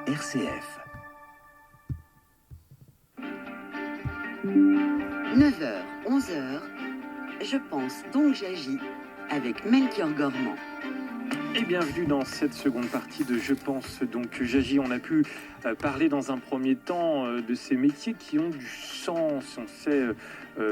RCF. 9h, 11h, je pense donc j'agis avec Melchior Gormand. Et bienvenue dans cette seconde partie de Je pense donc j'agis. On a pu parler dans un premier temps de ces métiers qui ont du sens. On sait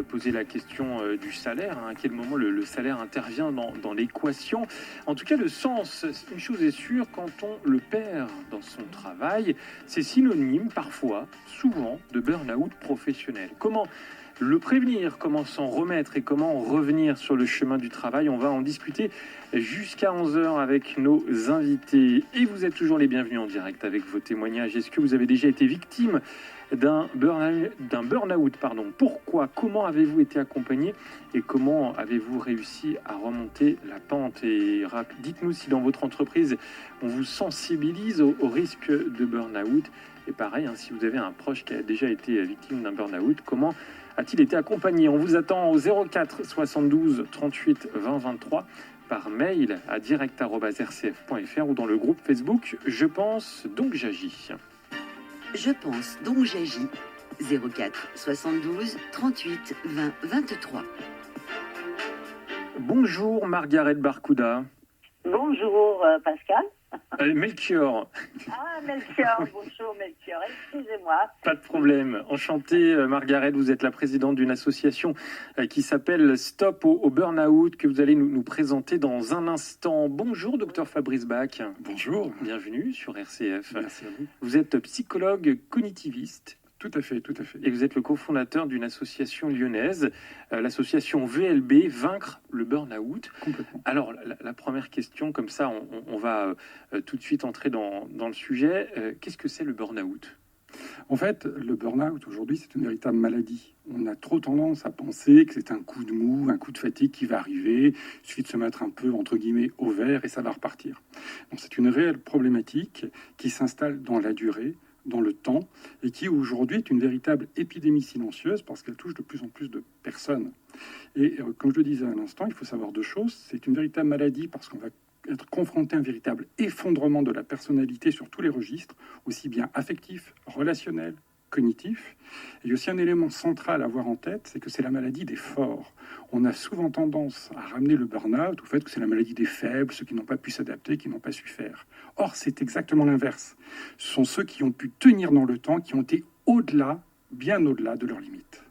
poser la question du salaire, à quel moment le salaire intervient dans l'équation. En tout cas, le sens, une chose est sûre, quand on le perd dans son travail, c'est synonyme parfois, souvent, de burn-out professionnel. Comment le prévenir, comment s'en remettre et comment revenir sur le chemin du travail? On va en discuter jusqu'à 11h avec nos invités. Et vous êtes toujours les bienvenus en direct avec vos témoignages. Est-ce que vous avez déjà été victime d'un burn-out, Pourquoi? Comment avez-vous été accompagné? Et comment avez-vous réussi à remonter la pente? Et dites-nous si dans votre entreprise, on vous sensibilise au risque de burn-out. Et pareil, si vous avez un proche qui a déjà été victime d'un burn-out, comment a-t-il été accompagné? On vous attend au 04 72 38 20 23 par mail à direct@rcf.fr ou dans le groupe Facebook Je pense donc j'agis. Je pense donc j'agis. 04 72 38 20 23. Bonjour Margaret Barcouda. Bonjour Pascal. Melchior. Ah Melchior, bonjour Melchior, excusez-moi. Pas de problème. Enchanté Margaret, vous êtes la présidente d'une association qui s'appelle Stop au Burn-out que vous allez nous présenter dans un instant. Bonjour docteur Fabrice Bach. Bonjour. Bienvenue sur RCF. Merci à vous. Vous êtes psychologue cognitiviste. Tout à fait, tout à fait. Et vous êtes le cofondateur d'une association lyonnaise, l'association VLB, Vaincre le Burn-out. Complètement. Alors, la première question, comme ça, on va tout de suite entrer dans le sujet. Qu'est-ce que c'est le burn-out ? En fait, le burn-out, aujourd'hui, c'est une véritable maladie. On a trop tendance à penser que c'est un coup de mou, un coup de fatigue qui va arriver. Il suffit de se mettre un peu, entre guillemets, au vert et ça va repartir. Donc, c'est une réelle problématique qui s'installe dans la durée, dans le temps, et qui aujourd'hui est une véritable épidémie silencieuse parce qu'elle touche de plus en plus de personnes. Et comme je le disais à l'instant, il faut savoir deux choses. C'est une véritable maladie parce qu'on va être confronté à un véritable effondrement de la personnalité sur tous les registres, aussi bien affectif, relationnel, cognitif. Et il y a aussi un élément central à avoir en tête, c'est que c'est la maladie des forts. On a souvent tendance à ramener le burn-out au fait que c'est la maladie des faibles, ceux qui n'ont pas pu s'adapter, qui n'ont pas su faire. Or, c'est exactement l'inverse. Ce sont ceux qui ont pu tenir dans le temps, qui ont été au-delà, bien au-delà de leurs limites.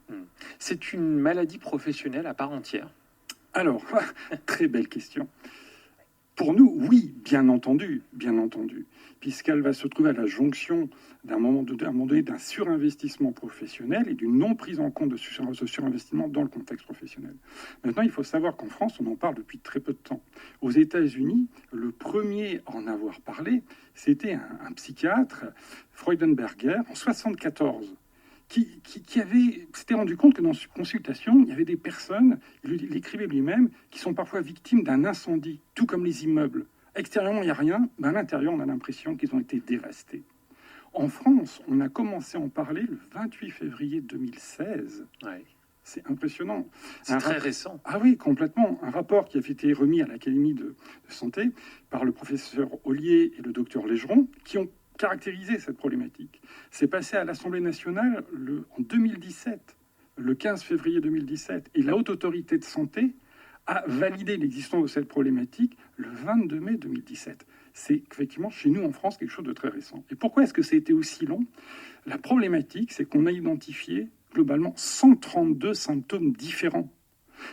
C'est une maladie professionnelle à part entière. Alors, très belle question. Pour nous, oui, bien entendu, puisqu'elle va se trouver à la jonction d'un moment donné d'un surinvestissement professionnel et d'une non prise en compte de ce surinvestissement dans le contexte professionnel. Maintenant, il faut savoir qu'en France, on en parle depuis très peu de temps. Aux États-Unis, le premier à en avoir parlé, c'était un psychiatre, Freudenberger, en 1974. Qui s'était rendu compte que dans une consultation, il y avait des personnes, il écrivait lui-même, qui sont parfois victimes d'un incendie, tout comme les immeubles. Extérieurement, il n'y a rien, mais à l'intérieur, on a l'impression qu'ils ont été dévastés. En France, on a commencé à en parler le 28 février 2016. Ouais. C'est impressionnant. C'est très récent. Ah oui, complètement. Un rapport qui avait été remis à l'Académie de santé par le professeur Ollier et le docteur Légeron, qui ont caractériser cette problématique. C'est passé à l'Assemblée nationale en 2017, le 15 février 2017, et la Haute Autorité de Santé a validé l'existence de cette problématique le 22 mai 2017. C'est effectivement chez nous en France quelque chose de très récent. Et pourquoi est-ce que ça a été aussi long? La problématique, c'est qu'on a identifié globalement 132 symptômes différents.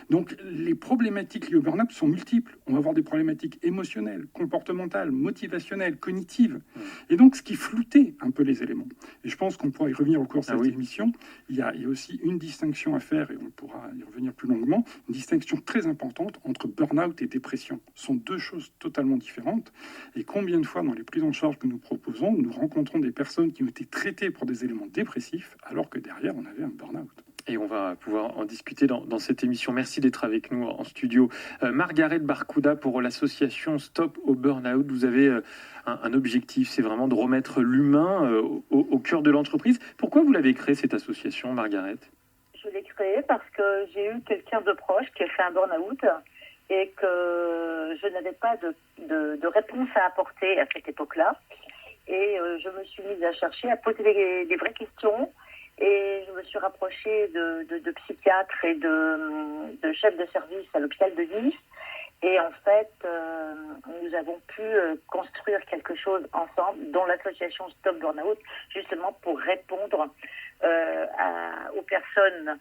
Donc les problématiques liées au burn-out sont multiples. On va avoir des problématiques émotionnelles, comportementales, motivationnelles, cognitives. Et donc ce qui floutait un peu les éléments. Et je pense qu'on pourra y revenir au cours de cette émission. Il y a aussi une distinction à faire, et on pourra y revenir plus longuement, une distinction très importante entre burn-out et dépression. Ce sont deux choses totalement différentes. Et combien de fois dans les prises en charge que nous proposons, nous rencontrons des personnes qui ont été traitées pour des éléments dépressifs, alors que derrière on avait un burn-out. Et on va pouvoir en discuter dans cette émission. Merci d'être avec nous en studio. Margaret Barcouda, pour l'association Stop au Burn-out, vous avez un objectif, c'est vraiment de remettre l'humain au cœur de l'entreprise. Pourquoi vous l'avez créée, cette association, Margaret? Je l'ai créée parce que j'ai eu quelqu'un de proche qui a fait un burn-out et que je n'avais pas de réponse à apporter à cette époque-là. Et je me suis mise à chercher, à poser des vraies questions. Et je me suis rapprochée de psychiatres et de chefs de service à l'hôpital de Nice. Et en fait, nous avons pu construire quelque chose ensemble, dont l'association Stop Burnout, justement pour répondre aux personnes,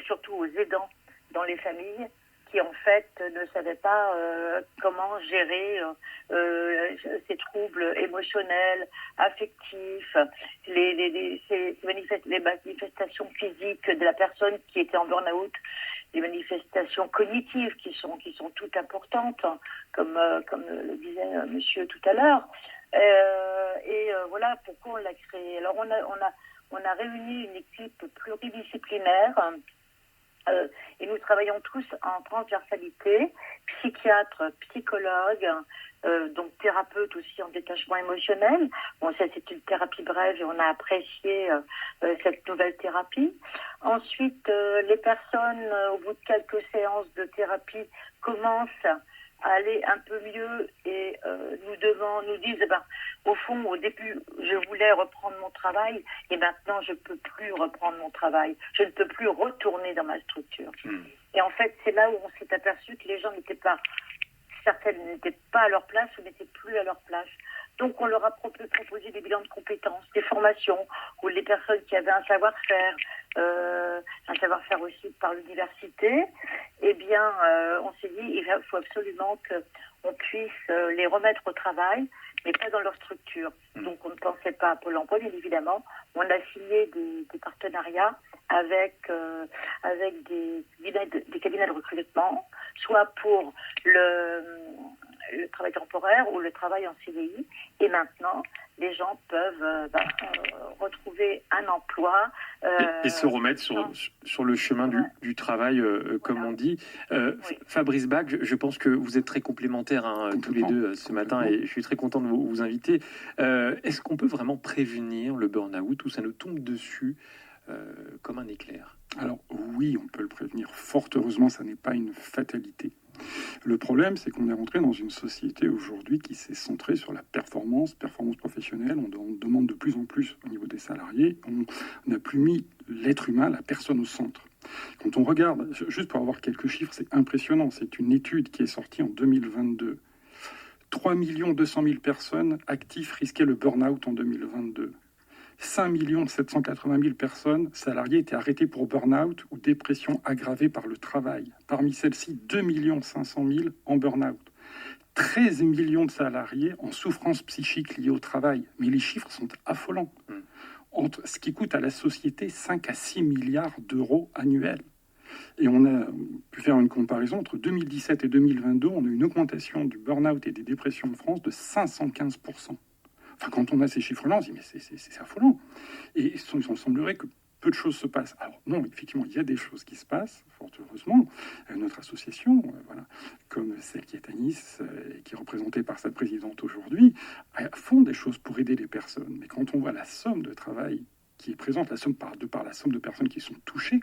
surtout aux aidants dans les familles, qui en fait ne savaient pas comment gérer ces troubles émotionnels, affectifs, les manifestations physiques de la personne qui était en burn-out, les manifestations cognitives qui sont toutes importantes, hein, comme le disait monsieur tout à l'heure. Voilà pourquoi on l'a créé. Alors on a réuni une équipe pluridisciplinaire. Et nous travaillons tous en transversalité, psychiatre, psychologue, donc thérapeute aussi en détachement émotionnel. Bon, ça c'est une thérapie brève et on a apprécié cette nouvelle thérapie. Ensuite, les personnes, au bout de quelques séances de thérapie, commencent à aller un peu mieux et nous disent, au fond, au début, je voulais reprendre mon travail et maintenant, je ne peux plus reprendre mon travail. Je ne peux plus retourner dans ma structure. Et en fait, c'est là où on s'est aperçu que les gens certaines n'étaient pas à leur place ou n'étaient plus à leur place. Donc, on leur a proposé des bilans de compétences, des formations, où les personnes qui avaient un savoir-faire aussi par l'université, eh bien, on s'est dit, il faut absolument qu'on puisse les remettre au travail, mais pas dans leur structure. Donc, on ne pensait pas à Pôle emploi, bien évidemment. On a signé des partenariats avec des cabinets de recrutement, soit pour le travail temporaire ou le travail en CDI. Et maintenant, les gens peuvent retrouver un emploi. Et se remettre sur le chemin du travail, comme on dit. Oui. Fabrice Bach, je pense que vous êtes très complémentaires tous les deux ce matin et je suis très content de vous inviter. Est-ce qu'on peut vraiment prévenir le burn-out ou ça nous tombe dessus comme un éclair? Alors oui, on peut le prévenir. Fort heureusement, ça n'est pas une fatalité. Le problème, c'est qu'on est rentré dans une société aujourd'hui qui s'est centrée sur la performance professionnelle. On demande de plus en plus au niveau des salariés. On n'a plus mis l'être humain, la personne au centre. Quand on regarde, juste pour avoir quelques chiffres, c'est impressionnant. C'est une étude qui est sortie en 2022. 3 200 000 personnes actives risquaient le burn-out en 2022. 5 780 000 personnes salariées étaient arrêtées pour burn-out ou dépression aggravée par le travail. Parmi celles-ci, 2 500 000 en burn-out. 13 millions de salariés en souffrance psychique liée au travail. Mais les chiffres sont affolants. Entre ce qui coûte à la société 5 à 6 milliards d'euros annuels. Et on a pu faire une comparaison entre 2017 et 2022. On a une augmentation du burn-out et des dépressions en France de 515%. Enfin, quand on a ces chiffres-là, on se dit, mais c'est affolant. Et il semblerait que peu de choses se passent. Alors non, effectivement, il y a des choses qui se passent, fort heureusement. Notre association, comme celle qui est à Nice, et qui est représentée par sa présidente aujourd'hui, font des choses pour aider les personnes. Mais quand on voit la somme de travail qui est présente, la somme par la somme de personnes qui sont touchées,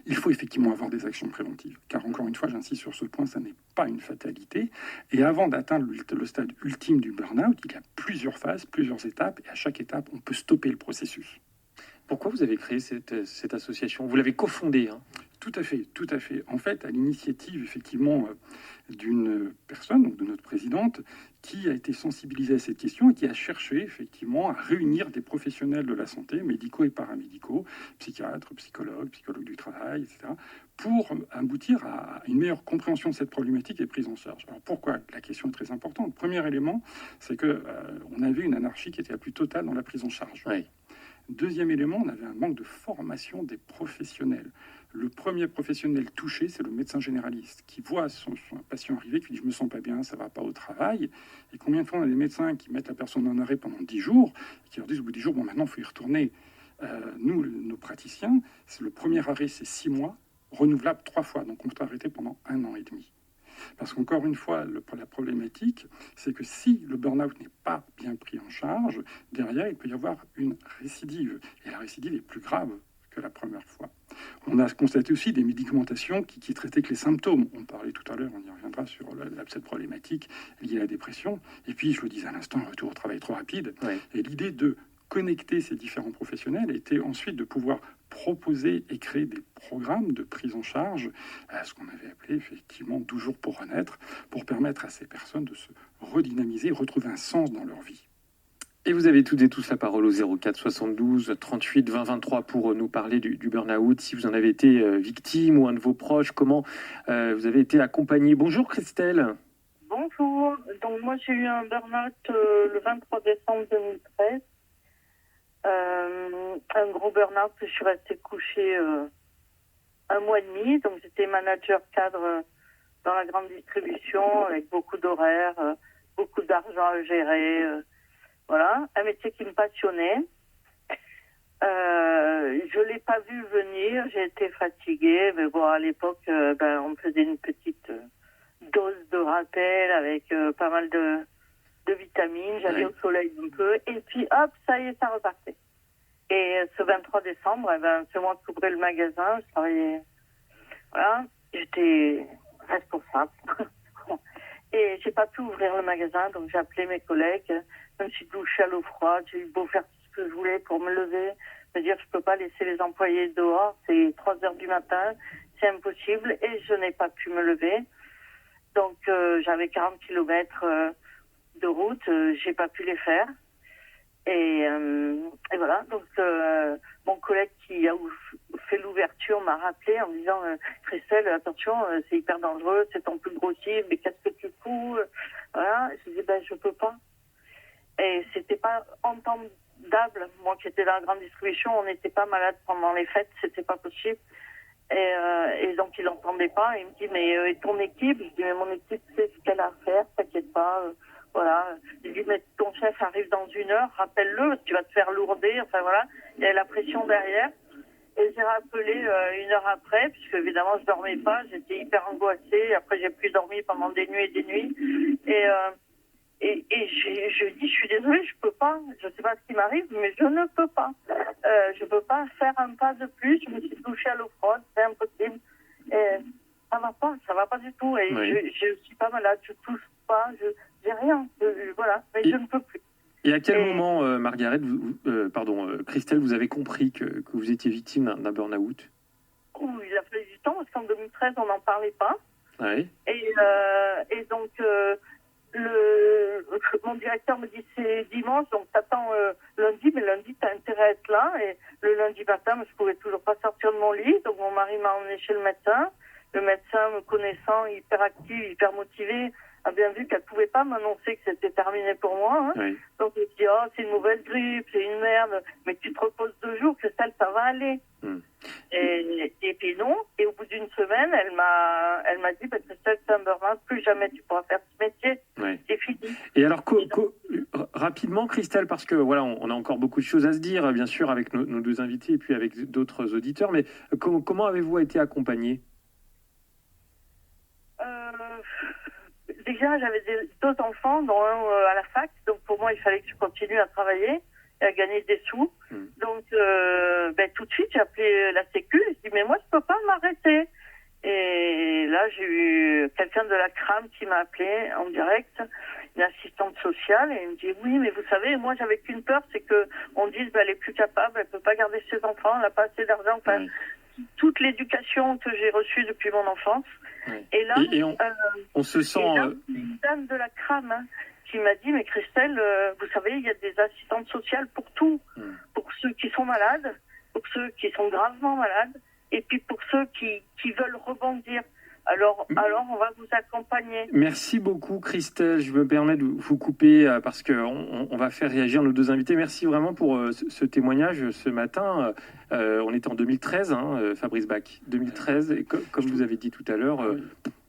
il faut effectivement avoir des actions préventives. Car encore une fois, j'insiste sur ce point, ça n'est pas une fatalité. Et avant d'atteindre le stade ultime du burn-out, il y a plusieurs phases, plusieurs étapes. Et à chaque étape, on peut stopper le processus. Pourquoi vous avez créé cette association? Vous l'avez cofondée, hein? Tout à fait, tout à fait. En fait, à l'initiative, effectivement, d'une personne, donc de notre présidente, qui a été sensibilisée à cette question et qui a cherché, effectivement, à réunir des professionnels de la santé, médicaux et paramédicaux, psychiatres, psychologues du travail, etc., pour aboutir à une meilleure compréhension de cette problématique et prise en charge. Alors pourquoi? La question est très importante. Premier élément, c'est que on avait une anarchie qui était la plus totale dans la prise en charge. Oui. Deuxième élément, on avait un manque de formation des professionnels. Le premier professionnel touché, c'est le médecin généraliste qui voit son patient arriver, qui dit « je me sens pas bien, ça va pas au travail ». Et combien de fois on a des médecins qui mettent la personne en arrêt pendant 10 jours, et qui leur disent au bout de 10 jours, bon maintenant il faut y retourner. Nous, nos praticiens, le premier arrêt c'est 6 mois, renouvelable 3 fois, donc on peut arrêter pendant 1 an et demi. Parce qu'encore une fois, la problématique, c'est que si le burn-out n'est pas bien pris en charge, derrière, il peut y avoir une récidive. Et la récidive est plus grave que la première fois. On a constaté aussi des médicamentations qui traitaient que les symptômes. On parlait tout à l'heure, on y reviendra sur cette problématique liée à la dépression. Et puis, je le disais à l'instant, un retour au travail trop rapide. Ouais. Et l'idée de connecter ces différents professionnels était ensuite de pouvoir proposer et créer des programmes de prise en charge, ce qu'on avait appelé effectivement 12 jours pour renaître, pour permettre à ces personnes de se redynamiser, retrouver un sens dans leur vie. Et vous avez toutes et tous la parole au 04 72 38 20 23 pour nous parler du burn-out. Si vous en avez été victime ou un de vos proches, comment vous avez été accompagné. Bonjour Christelle. Bonjour. Donc moi j'ai eu un burn-out le 23 décembre 2013. Un gros burn-out, je suis restée couchée 1 mois et demi. Donc j'étais manager cadre dans la grande distribution avec beaucoup d'horaires, beaucoup d'argent à gérer. Voilà, un métier qui me passionnait. Je l'ai pas vu venir, j'ai été fatiguée, mais bon, à l'époque, on me faisait une petite dose de rappel avec pas mal de vitamines, j'allais au soleil un peu, et puis hop, ça y est, ça repartait. Et ce 23 décembre, c'est moi qui ouvrais le magasin, je travaillais, voilà, j'étais responsable. Et j'ai pas pu ouvrir le magasin, donc j'ai appelé mes collègues. Je me suis douchée à l'eau froide. J'ai eu beau faire tout ce que je voulais pour me lever, me dire je peux pas laisser les employés dehors. C'est 3 heures du matin, c'est impossible. Et je n'ai pas pu me lever. Donc j'avais 40 kilomètres de route, j'ai pas pu les faire. Et voilà. Donc mon collègue qui a fait l'ouverture m'a rappelé en me disant Christelle, attention, c'est hyper dangereux, c'est ton plus gros cible, mais qu'est-ce que tu fous? Voilà. Je dis je peux pas. Et c'était pas entendable. Moi qui étais dans la grande distribution, on n'était pas malade pendant les fêtes, c'était pas possible. Et donc il n'entendait pas. Il me dit mais et ton équipe? Je dis mais mon équipe sait ce qu'elle a à faire, t'inquiète pas. Voilà. Il dit mais ton chef arrive dans 1 heure, rappelle-le, tu vas te faire lourder. Enfin voilà, il y a la pression derrière. Et j'ai rappelé 1 heure après, puisque évidemment je dormais pas, j'étais hyper angoissée. Après j'ai plus dormi pendant des nuits et des nuits. Et je dis, je suis désolée, je peux pas. Je sais pas ce qui m'arrive, mais je ne peux pas. Je peux pas faire un pas de plus. Je me suis touchée à l'eau froide, c'est impossible. Et ça va pas du tout. Et oui. je suis pas malade, je touche pas, j'ai rien. Voilà, mais je ne peux plus. Et à quel moment, Margaret, Christelle, vous avez compris que vous étiez victime d'un burn-out? Il a fallu du temps, parce qu'en 2013, on n'en parlait pas. Oui. Et donc... mon directeur me dit c'est dimanche, donc t'attends lundi, mais lundi t'as intérêt à être là. Et le lundi matin, je pouvais toujours pas sortir de mon lit, donc mon mari m'a emmené chez le médecin. Le médecin, me connaissant, hyper actif, hyper motivé, a bien vu qu'elle pouvait pas m'annoncer que c'était terminé pour moi. Hein. Oui. Donc il dit c'est une mauvaise grippe, c'est une merde, mais tu te reposes 2 jours, Christelle, ça va aller. Et puis non. Et au bout d'1 semaine, elle m'a dit Christelle, c'est un burn-out, plus jamais tu pourras faire ce métier. Oui. C'est fini. Et alors rapidement, Christelle, parce que voilà, on a encore beaucoup de choses à se dire, bien sûr, avec nos 2 invités et puis avec d'autres auditeurs. Mais comment avez-vous été accompagnée? Déjà, j'avais 2 enfants, dont un à la fac. Donc pour moi, il fallait que je continue à travailler et à gagner des sous. Donc tout de suite, j'ai appelé la Sécu. Je dis mais moi, je peux pas m'arrêter. Et là, j'ai eu quelqu'un de la CRAM qui m'a appelé en direct, une assistante sociale, et elle me dit oui, mais vous savez, moi j'avais qu'une peur, c'est que on dise elle est plus capable, elle peut pas garder ses enfants, elle n'a pas assez d'argent. Enfin, toute l'éducation que j'ai reçue depuis mon enfance. Oui. Et là, on se sent. C'est une dame de la CRAM qui m'a dit mais Christelle, vous savez, il y a des assistantes sociales pour tout, pour ceux qui sont malades, pour ceux qui sont gravement malades. Et puis pour ceux qui veulent rebondir, alors on va vous accompagner. Merci beaucoup Christelle, je me permets de vous couper parce qu'on va faire réagir nos 2 invités. Merci vraiment pour ce témoignage ce matin. On était en 2013, Fabrice Bach, 2013, et comme vous avez dit tout à l'heure...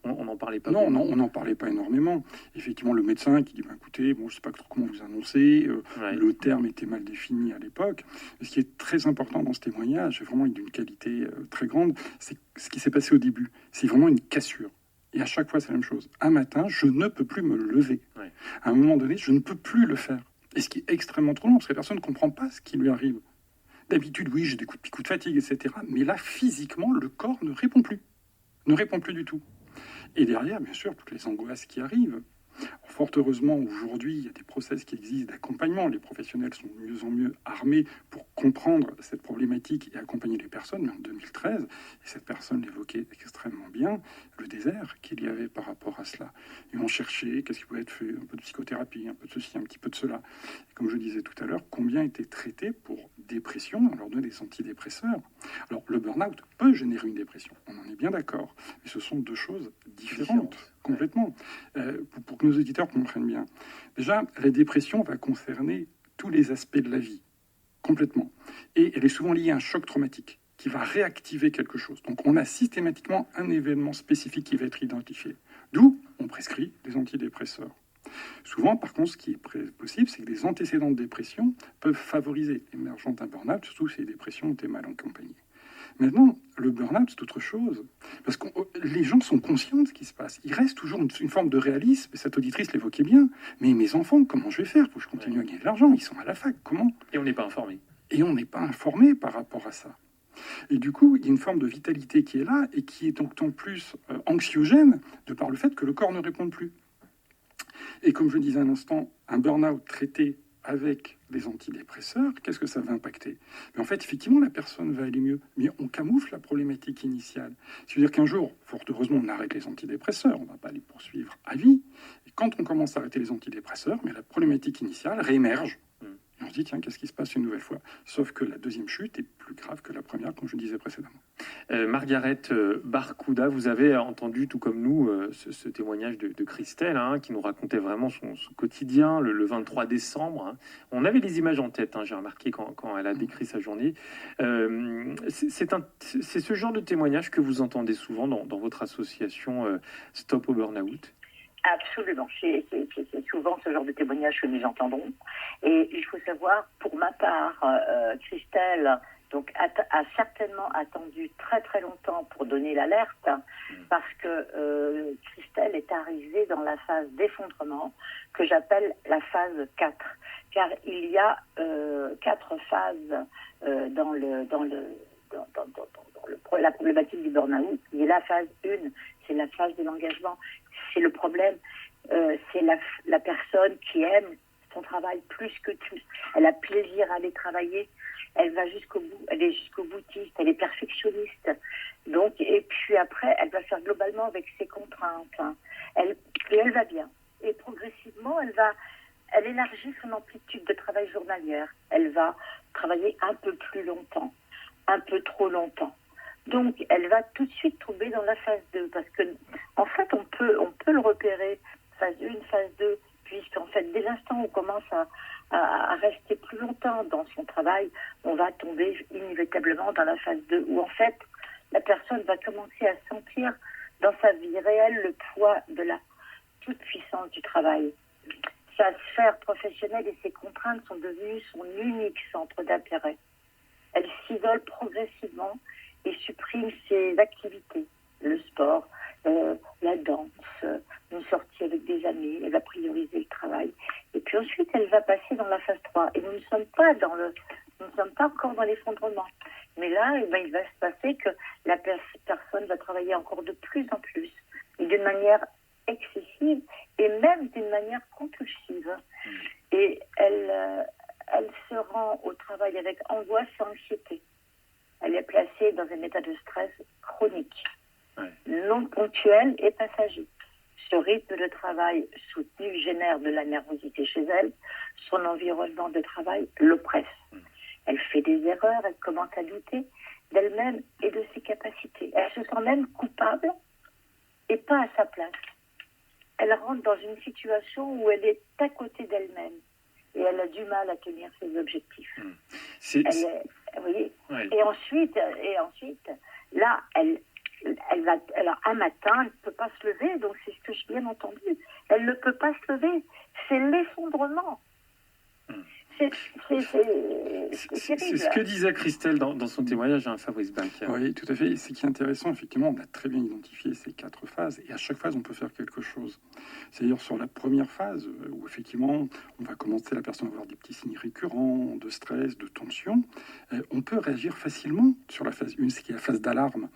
On n'en parlait pas. Non, on n'en parlait pas énormément. Effectivement, le médecin qui dit écoutez, je ne sais pas trop comment vous annoncer, le terme était mal défini à l'époque. Ce qui est très important dans ce témoignage, vraiment d'une qualité très grande, c'est ce qui s'est passé au début. C'est vraiment une cassure. Et à chaque fois, c'est la même chose. Un matin, je ne peux plus me lever. À un moment donné, je ne peux plus le faire. Et ce qui est extrêmement troublant, parce que la personne ne comprend pas ce qui lui arrive. D'habitude, oui, j'ai des coups de pied, coups de fatigue, etc. Mais là, physiquement, le corps ne répond plus. Ne répond plus du tout. Et derrière, bien sûr, toutes les angoisses qui arrivent. Fort heureusement, aujourd'hui, il y a des process qui existent d'accompagnement. Les professionnels sont de mieux en mieux armés pour comprendre cette problématique et accompagner les personnes. Mais en 2013, et cette personne l'évoquait extrêmement bien, le désert qu'il y avait par rapport à cela. Et on cherchait qu'est-ce qui pouvait être fait, un peu de psychothérapie, un peu de ceci, un petit peu de cela. Et comme je disais tout à l'heure, combien était traité pour dépression, on leur donnait des antidépresseurs. Alors, le burn-out peut générer une dépression, on en est bien d'accord. Mais ce sont deux choses différentes. Complètement. Pour que nos auditeurs comprennent bien. Déjà, la dépression va concerner tous les aspects de la vie, complètement. Et elle est souvent liée à un choc traumatique qui va réactiver quelque chose. Donc on a systématiquement un événement spécifique qui va être identifié. D'où on prescrit des antidépresseurs. Souvent, par contre, ce qui est possible, c'est que des antécédents de dépression peuvent favoriser l'émergence d'un burn-out, surtout si les dépressions ont été mal accompagnées. Maintenant, le burn-out, c'est autre chose. Parce que les gens sont conscients de ce qui se passe. Il reste toujours une forme de réalisme, et cette auditrice l'évoquait bien. Mais mes enfants, comment je vais faire pour que je continue à gagner de l'argent? Ils sont à la fac, comment? Et on n'est pas informé. Et on n'est pas informé par rapport à ça. Et du coup, il y a une forme de vitalité qui est là, et qui est d'autant plus anxiogène, de par le fait que le corps ne répond plus. Et comme je disais un instant, un burn-out traité avec les antidépresseurs, qu'est-ce que ça va impacter? Mais en fait, effectivement, la personne va aller mieux, mais on camoufle la problématique initiale. C'est-à-dire qu'un jour, fort heureusement, on arrête les antidépresseurs, on ne va pas les poursuivre à vie. Et quand on commence à arrêter les antidépresseurs, mais la problématique initiale réémerge. Et on se dit, tiens, qu'est-ce qui se passe une nouvelle fois? Sauf que la deuxième chute est plus grave que la première, comme je disais précédemment. Margaret Barkouda, vous avez entendu, tout comme nous, ce témoignage de Christelle, qui nous racontait vraiment son quotidien le 23 décembre. On avait les images en tête, j'ai remarqué quand elle a décrit sa journée. C'est ce genre de témoignage que vous entendez souvent dans votre association Stop au Burnout? Absolument. C'est souvent ce genre de témoignage que nous entendons. Et il faut savoir, pour ma part, Christelle donc, a certainement attendu très très longtemps pour donner l'alerte, parce que Christelle est arrivée dans la phase d'effondrement que j'appelle la phase 4. Car il y a 4 phases dans la problématique du burn-out. Il y a la phase 1, c'est la phase de l'engagement. C'est le problème, c'est la personne qui aime son travail plus que tout. Elle a plaisir à aller travailler, elle va jusqu'au bout, elle est jusqu'au boutiste, elle est perfectionniste. Donc, et puis après, elle va faire globalement avec ses contraintes. Et elle va bien. Et progressivement, elle élargit son amplitude de travail journalière. Elle va travailler un peu plus longtemps, un peu trop longtemps. Donc, elle va tout de suite tomber dans la phase 2, parce que, en fait, on peut le repérer, phase 1, phase 2, puisqu'en fait, dès l'instant où on commence à rester plus longtemps dans son travail, on va tomber inévitablement dans la phase 2, où en fait, la personne va commencer à sentir dans sa vie réelle le poids de la toute-puissance du travail. Sa sphère professionnelle et ses contraintes sont devenues son unique centre d'intérêt. Elle s'isole progressivement et supprime ses activités, le sport, la danse, une sortie avec des amis, elle va prioriser le travail. Et puis ensuite, elle va passer dans la phase 3. Et nous ne sommes pas encore dans l'effondrement. Mais là, il va se passer que la personne va travailler encore de plus en plus, et d'une manière excessive, et même d'une manière compulsive. Et elle se rend au travail avec angoisse et anxiété. Elle est placée dans un état de stress chronique, non ponctuel et passager. Ce rythme de travail soutenu génère de la nervosité chez elle. Son environnement de travail l'oppresse. Elle fait des erreurs, elle commence à douter d'elle-même et de ses capacités. Elle se sent même coupable et pas à sa place. Elle rentre dans une situation où elle est à côté d'elle-même et elle a du mal à tenir ses objectifs. Vous voyez, ouais. Et ensuite, là, alors un matin, elle ne peut pas se lever, donc c'est ce que j'ai bien entendu. Elle ne peut pas se lever. C'est l'effondrement. C'est ce que disait Christelle dans son témoignage à Fabrice Bach. Oui, tout à fait. Ce qui est intéressant, effectivement, on a très bien identifié ces 4 phases, et à chaque phase, on peut faire quelque chose. C'est-à-dire sur la première phase, où effectivement, on va commencer, la personne à avoir des petits signes récurrents, de stress, de tension, on peut réagir facilement sur la phase 1, ce qui est la phase d'alarme.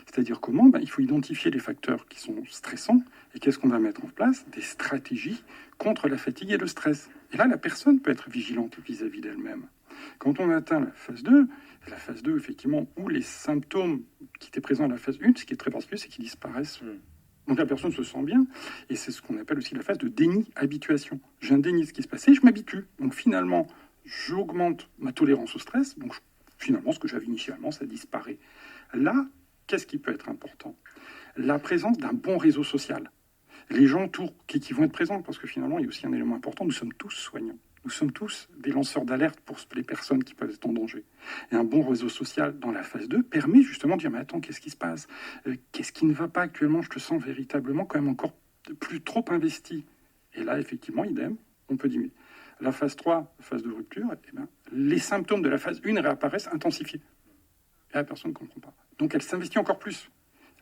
C'est-à-dire comment il faut identifier les facteurs qui sont stressants, et qu'est-ce qu'on va mettre en place? Des stratégies contre la fatigue et le stress. Et là, la personne peut être vigilante vis-à-vis d'elle-même. Quand on atteint la phase 2, effectivement, où les symptômes qui étaient présents dans la phase 1, ce qui est très particulier, c'est qu'ils disparaissent. Donc la personne se sent bien, et c'est ce qu'on appelle aussi la phase de déni-habituation. J'ai un déni de ce qui se passait, je m'habitue. Donc finalement, j'augmente ma tolérance au stress, donc finalement, ce que j'avais initialement, ça disparaît. Là, qu'est-ce qui peut être important? La présence d'un bon réseau social. Les gens autour qui vont être présents, parce que finalement, il y a aussi un élément important, nous sommes tous soignants. Nous sommes tous des lanceurs d'alerte pour les personnes qui peuvent être en danger. Et un bon réseau social dans la phase 2 permet justement de dire, mais attends, qu'est-ce qui se passe? Qu'est-ce qui ne va pas actuellement? Je te sens véritablement quand même encore plus trop investi. Et là, effectivement, idem, on peut diminuer. La phase 3, phase de rupture, les symptômes de la phase 1 réapparaissent intensifiés. Et la personne ne comprend pas. Donc elle s'investit encore plus.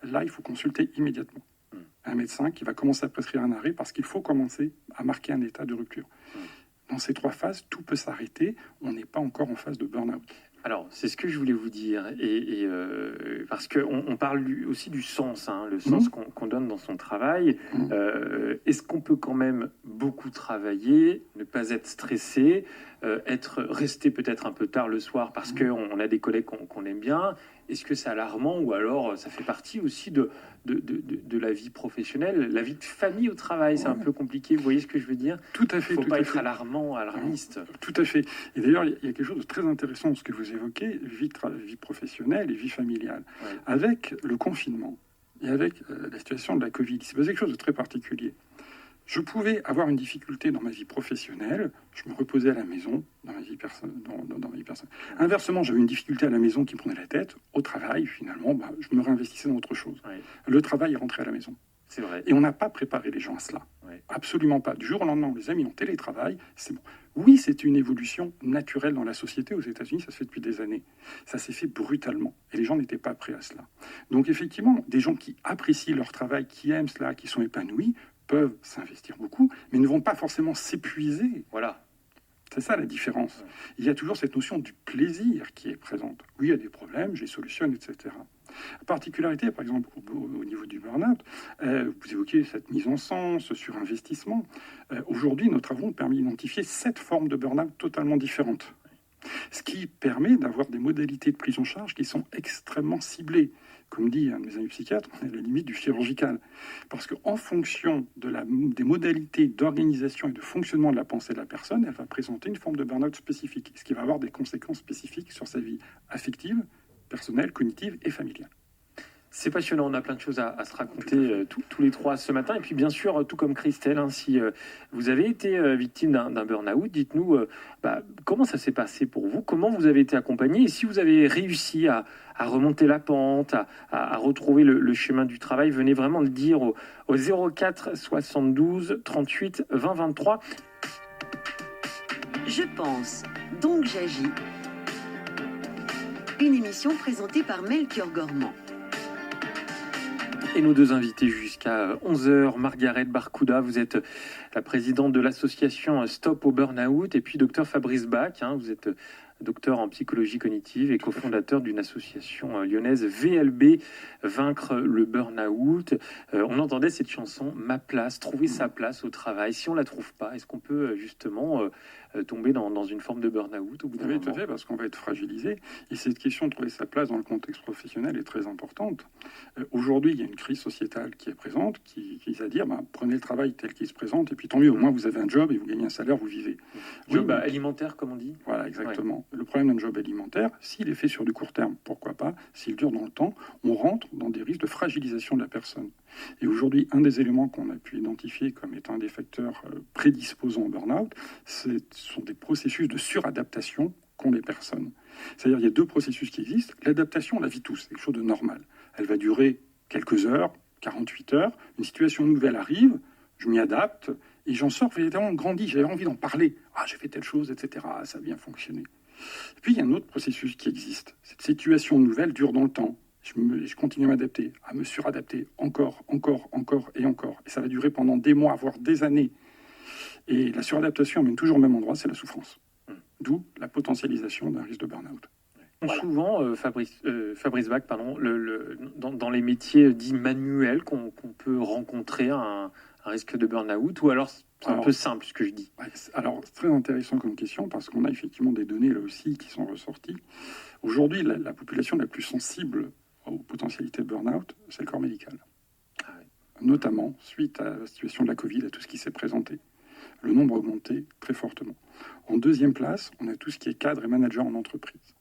Là, il faut consulter immédiatement un médecin qui va commencer à prescrire un arrêt parce qu'il faut commencer à marquer un état de rupture. Dans ces 3 phases, tout peut s'arrêter. On n'est pas encore en phase de burn-out. Alors, c'est ce que je voulais vous dire, parce qu'on parle aussi du sens, le sens qu'on donne dans son travail. Est-ce qu'on peut quand même beaucoup travailler, ne pas être stressé, rester peut-être un peu tard le soir parce qu'on a des collègues qu'on aime bien? Est-ce que c'est alarmant, ou alors ça fait partie aussi de la vie professionnelle, la vie de famille au travail? C'est un peu compliqué, vous voyez ce que je veux dire? Tout à fait. Il ne faut pas être alarmiste. Tout à fait. Et d'ailleurs, il y a quelque chose de très intéressant dans ce que vous évoquez, vie professionnelle et vie familiale. Ouais. Avec le confinement et avec la situation de la Covid, il s'est passé quelque chose de très particulier. Je pouvais avoir une difficulté dans ma vie professionnelle, je me reposais à la maison, dans ma vie personnelle. Inversement, j'avais une difficulté à la maison qui me prenait la tête. Au travail, finalement, je me réinvestissais dans autre chose. Oui. Le travail est rentré à la maison. C'est vrai. Et on n'a pas préparé les gens à cela. Oui. Absolument pas. Du jour au lendemain, on les a mis en télétravail, c'est bon. Oui, c'est une évolution naturelle dans la société. Aux États-Unis, ça se fait depuis des années. Ça s'est fait brutalement. Et les gens n'étaient pas prêts à cela. Donc effectivement, des gens qui apprécient leur travail, qui aiment cela, qui sont épanouis, peuvent s'investir beaucoup, mais ne vont pas forcément s'épuiser. Voilà. C'est ça la différence. Ouais. Il y a toujours cette notion du plaisir qui est présente. Oui, il y a des problèmes, j'ai solutionne, etc. La particularité, par exemple, au niveau du burn-out, vous évoquez cette mise en sens, surinvestissement. Aujourd'hui, nos travaux ont permis d'identifier 7 formes de burn-out totalement différentes. Ce qui permet d'avoir des modalités de prise en charge qui sont extrêmement ciblées. Comme dit un de mes amis psychiatres, on est à la limite du chirurgical. Parce qu'en fonction des modalités d'organisation et de fonctionnement de la pensée de la personne, elle va présenter une forme de burn-out spécifique, ce qui va avoir des conséquences spécifiques sur sa vie affective, personnelle, cognitive et familiale. C'est passionnant, on a plein de choses à se raconter tous les 3 ce matin. Et puis bien sûr, tout comme Christelle, si vous avez été victime d'un burn-out, dites-nous comment ça s'est passé pour vous, comment vous avez été accompagné, et si vous avez réussi à remonter la pente, à retrouver le chemin du travail, venez vraiment le dire au 04 72 38 20 23. Je pense, donc j'agis. Une émission présentée par Melchior Gormand. Et nos 2 invités jusqu'à 11h, Margaret Barcouda, vous êtes la présidente de l'association Stop au Burn-out, et puis docteur Fabrice Bach, vous êtes docteur en psychologie cognitive et cofondateur d'une association lyonnaise VLB, Vaincre le Burn-out. On entendait cette chanson, Ma place, trouver sa place au travail. Si on ne la trouve pas, est-ce qu'on peut justement tomber dans une forme de burn-out au bout d'un moment? Tout à fait, parce qu'on va être fragilisé. Et cette question de trouver sa place dans le contexte professionnel est très importante. Aujourd'hui, il y a une crise sociétale qui est présente, qui va dire, prenez le travail tel qu'il se présente, et puis tant mieux, au moins vous avez un job et vous gagnez un salaire, vous vivez. Job alimentaire, comme on dit. Voilà, exactement. Ouais. Le problème d'un job alimentaire, s'il est fait sur du court terme, pourquoi pas? S'il dure dans le temps, on rentre dans des risques de fragilisation de la personne. Et aujourd'hui, un des éléments qu'on a pu identifier comme étant un des facteurs prédisposants au burn-out, ce sont des processus de suradaptation qu'ont les personnes. C'est-à-dire, il y a 2 processus qui existent. L'adaptation, on la vit tous, c'est quelque chose de normal. Elle va durer quelques heures, 48 heures. Une situation nouvelle arrive, je m'y adapte, Et j'en sors véritablement grandi. J'avais envie d'en parler. Ah, j'ai fait telle chose, etc. Ah, ça a bien fonctionné. Et puis, il y a un autre processus qui existe. Cette situation nouvelle dure dans le temps. Je continue à m'adapter, à me suradapter encore et encore. Et ça va durer pendant des mois, voire des années. Et la suradaptation amène toujours au même endroit, c'est la souffrance. D'où la potentialisation d'un risque de burn-out. Voilà. Souvent, Fabrice Bach, pardon, dans les métiers dits manuels qu'on peut rencontrer un risque de burn-out, ou alors c'est un peu simple ce que je dis. Alors, c'est très intéressant comme question parce qu'on a effectivement des données là aussi qui sont ressorties. Aujourd'hui, la population la plus sensible aux potentialités de burn-out, c'est le corps médical. Ah oui. Notamment suite à la situation de la Covid, à tout ce qui s'est présenté. Le nombre a augmenté très fortement. En deuxième place, on a tout ce qui est cadre et manager en entreprise.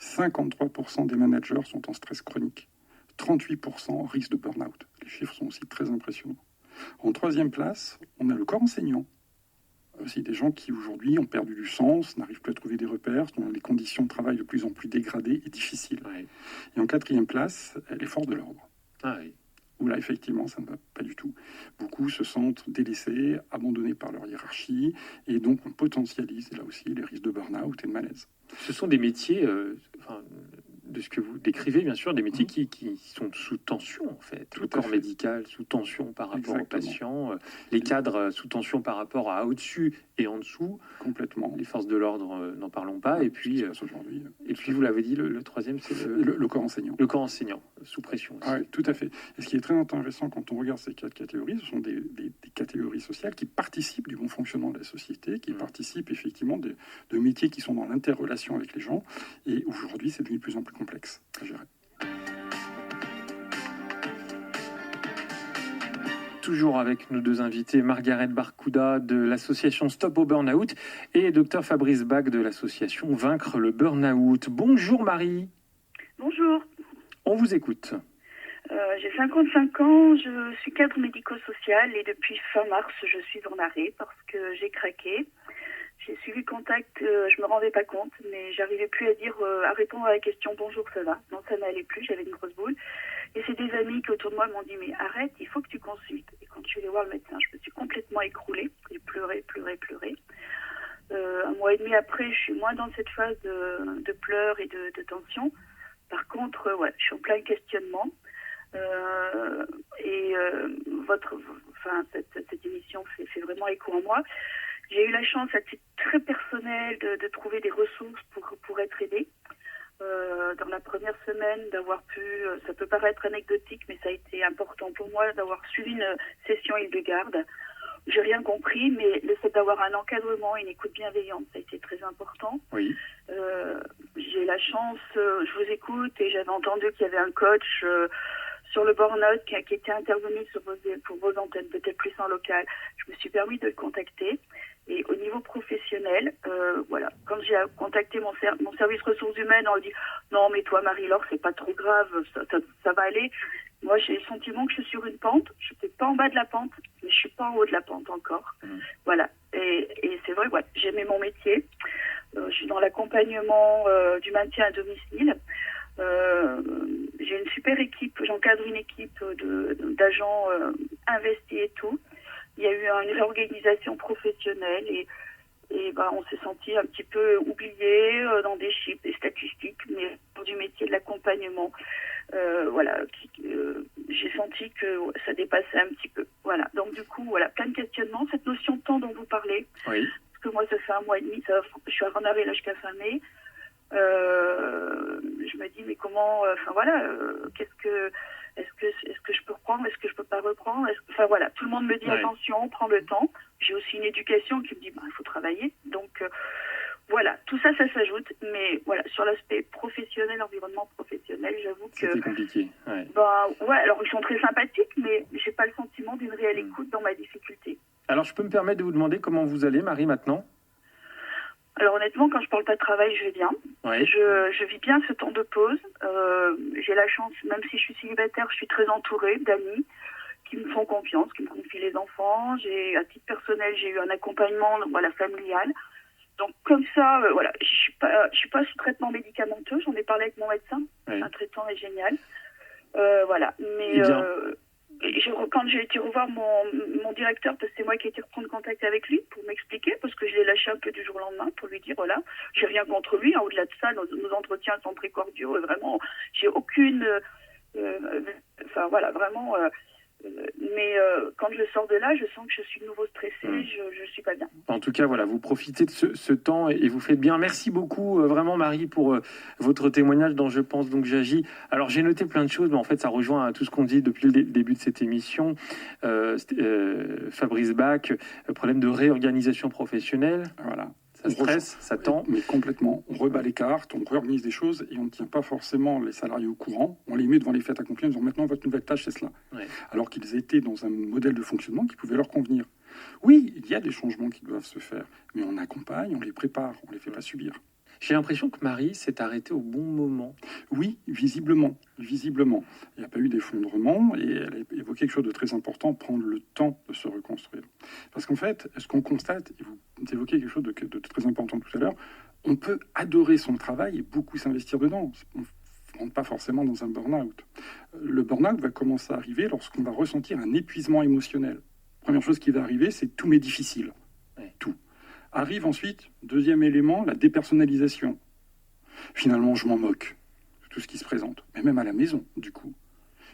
53% des managers sont en stress chronique. 38% risque de burn-out. Les chiffres sont aussi très impressionnants. En troisième place, on a le corps enseignant. Aussi des gens qui aujourd'hui ont perdu du sens, n'arrivent plus à trouver des repères, ont des conditions de travail de plus en plus dégradées et difficiles. Oui. Et en quatrième place, les forces de l'ordre. Ah oui. Où là, effectivement, ça ne va pas du tout. Beaucoup se sentent délaissés, abandonnés par leur hiérarchie, et donc on potentialise là aussi les risques de burn-out et de malaise. Ce sont des métiers, de ce que vous décrivez, bien sûr, des métiers qui sont sous tension, en fait. Tout le corps médical sous tension par rapport aux patients, les cadres sous tension par rapport à au-dessus et en dessous. Complètement. Les forces de l'ordre, n'en parlons pas. Et puis, vous l'avez dit, le troisième, c'est le corps enseignant. Le corps enseignant, sous pression aussi. Ah oui, tout à fait. Et ce qui est très intéressant quand on regarde ces quatre catégories, ce sont des catégories sociales qui participent du bon fonctionnement de la société, qui participent effectivement de métiers qui sont dans l'interrelation avec les gens. Et aujourd'hui, c'est devenu de plus en plus complexe à gérer. Toujours avec nos deux invités, Margaret Barcouda de l'association Stop au Burnout et Dr Fabrice Bach de l'association Vaincre le Burnout. Bonjour Marie. Bonjour. On vous écoute. J'ai 55 ans, je suis cadre médico-social et depuis fin mars, je suis en arrêt parce que j'ai craqué. J'ai suivi le contact, je me rendais pas compte, mais j'arrivais plus à répondre à la question « Bonjour, ça va ?» Non, ça n'allait plus, j'avais une grosse boule. Et c'est des amis qui autour de moi m'ont dit « Mais arrête, il faut que tu consultes. » Et quand je suis allée voir le médecin, je me suis complètement écroulée. J'ai pleuré. Un mois et demi après, je suis moins dans cette phase de pleurs et de tension. Par contre, je suis en plein questionnement. Cette émission fait vraiment écho en moi. J'ai eu la chance, à titre très personnel, de trouver des ressources pour être aidée. Dans la première semaine, d'avoir pu, ça peut paraître anecdotique, mais ça a été important pour moi d'avoir suivi une session Hildegarde. J'ai rien compris, mais le fait d'avoir un encadrement, une écoute bienveillante, ça a été très important. Oui. J'ai la chance, je vous écoute, et j'avais entendu qu'il y avait un coach sur le burn-out qui était intervenu pour vos antennes, peut-être plus en local. Je me suis permis de le contacter. Et au niveau professionnel, quand j'ai contacté mon service ressources humaines, on m'a dit « Non, mais toi, Marie-Laure, c'est pas trop grave, ça va aller. » Moi, j'ai le sentiment que je suis sur une pente. Je suis peut-être pas en bas de la pente, mais je suis pas en haut de la pente encore. Voilà. Et c'est vrai, j'aimais mon métier. Je suis dans l'accompagnement du maintien à domicile. J'ai une super équipe, j'encadre une équipe d'agents investis et tout. Il y a eu une réorganisation professionnelle et on s'est senti un petit peu oublié dans des chiffres, des statistiques, mais dans du métier de l'accompagnement, j'ai senti que ça dépassait un petit peu. Voilà. Donc du coup, plein de questionnements. Cette notion de temps dont vous parlez, oui. Parce que moi, ça fait un mois et demi, je suis en arrêt là jusqu'à fin mai. Je me dis mais comment, est-ce que je peux reprendre, est-ce que je peux pas reprendre, tout le monde me dit attention, prends le temps. J'ai aussi une éducation qui me dit il faut travailler, donc tout ça s'ajoute, mais sur l'aspect professionnel, environnement professionnel, j'avoue que c'était compliqué. Alors ils sont très sympathiques, mais j'ai pas le sentiment d'une réelle écoute dans ma difficulté. Alors je peux me permettre de vous demander comment vous allez, Marie, maintenant? Alors honnêtement, quand je parle pas de travail, je vais bien. Oui. Je vis bien ce temps de pause. J'ai la chance, même si je suis célibataire, je suis très entourée d'amis qui me font confiance, qui me confient les enfants. À titre personnel, j'ai eu un accompagnement familial. Donc comme ça, je suis pas sous traitement médicamenteux. J'en ai parlé avec mon médecin. Oui. Un traitement est génial. Mais Quand j'ai été revoir mon directeur, parce que c'est moi qui ai été reprendre contact avec lui pour m'expliquer, parce que je l'ai lâché un peu du jour au lendemain pour lui dire, voilà, j'ai rien contre lui. Au-delà de ça, nos entretiens sont très cordiaux. Et vraiment, j'ai aucune... enfin, voilà, vraiment... mais quand je sors de là, je sens que je suis de nouveau stressée, je suis pas bien. En tout cas, voilà, vous profitez de ce temps et vous faites bien. Merci beaucoup, vraiment, Marie, pour votre témoignage dans Je pense donc j'agis. Alors, j'ai noté plein de choses, mais en fait, ça rejoint tout ce qu'on dit depuis le début de cette émission. Fabrice Bach, problème de réorganisation professionnelle. Voilà. Ça stresse, ça tend. Mais complètement. On rebat les cartes, on réorganise des choses et on ne tient pas forcément les salariés au courant. On les met devant les faits accomplis en disant maintenant votre nouvelle tâche c'est cela. Ouais. Alors qu'ils étaient dans un modèle de fonctionnement qui pouvait leur convenir. Oui, il y a des changements qui doivent se faire, mais on accompagne, on les prépare, on les fait pas subir. J'ai l'impression que Marie s'est arrêtée au bon moment. Oui, visiblement. Il n'y a pas eu d'effondrement et elle a évoqué quelque chose de très important, prendre le temps de se reconstruire. Parce qu'en fait, ce qu'on constate, et vous évoquez quelque chose de très important tout à l'heure, on peut adorer son travail et beaucoup s'investir dedans. On ne rentre pas forcément dans un burn-out. Le burn-out va commencer à arriver lorsqu'on va ressentir un épuisement émotionnel. Première chose qui va arriver, c'est tout m'est difficile. Ouais. Tout. Arrive ensuite, deuxième élément, la dépersonnalisation. Finalement, je m'en moque de tout ce qui se présente, mais même à la maison, du coup.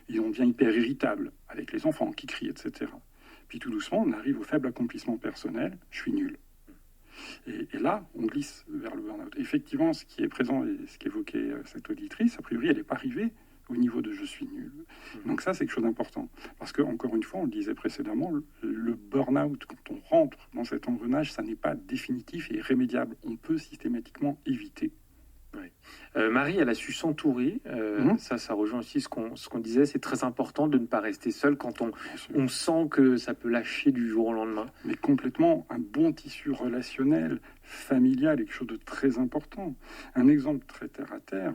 Et on devient hyper irritable avec les enfants qui crient, etc. Puis tout doucement, on arrive au faible accomplissement personnel, je suis nul. Et là, on glisse vers le burn-out. Effectivement, ce qui est présent et ce qu'évoquait cette auditrice, a priori, elle n'est pas arrivée au niveau de je suis nul. Donc ça, c'est quelque chose d'important. Parce que, encore une fois, on le disait précédemment, le burn-out, quand on rentre dans cet engrenage, ça n'est pas définitif et irrémédiable. On peut systématiquement éviter. Ouais. Marie, elle a su s'entourer. Ça rejoint aussi ce qu'on disait. C'est très important de ne pas rester seul quand on sent que ça peut lâcher du jour au lendemain. Mais complètement, un bon tissu relationnel, familial, est quelque chose de très important. Un exemple très terre à terre,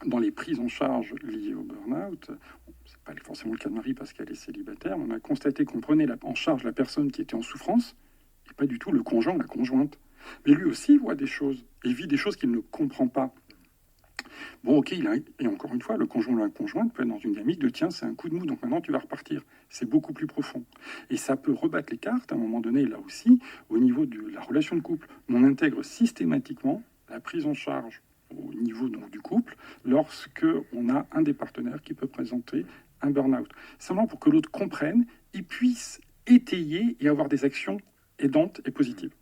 dans les prises en charge liées au burn-out, c'est pas forcément le cas de Marie parce qu'elle est célibataire, on a constaté qu'on prenait en charge la personne qui était en souffrance et pas du tout le conjoint ou la conjointe. Mais lui aussi voit des choses et vit des choses qu'il ne comprend pas. Bon, ok, et encore une fois, le conjoint ou la conjointe peut être dans une dynamique de tiens, c'est un coup de mou, donc maintenant tu vas repartir. C'est beaucoup plus profond. Et ça peut rebattre les cartes à un moment donné, là aussi, au niveau de la relation de couple. On intègre systématiquement la prise en charge au niveau donc, du couple, lorsque on a un des partenaires qui peut présenter un burn-out. Simplement pour que l'autre comprenne et puisse étayer et avoir des actions aidantes et positives.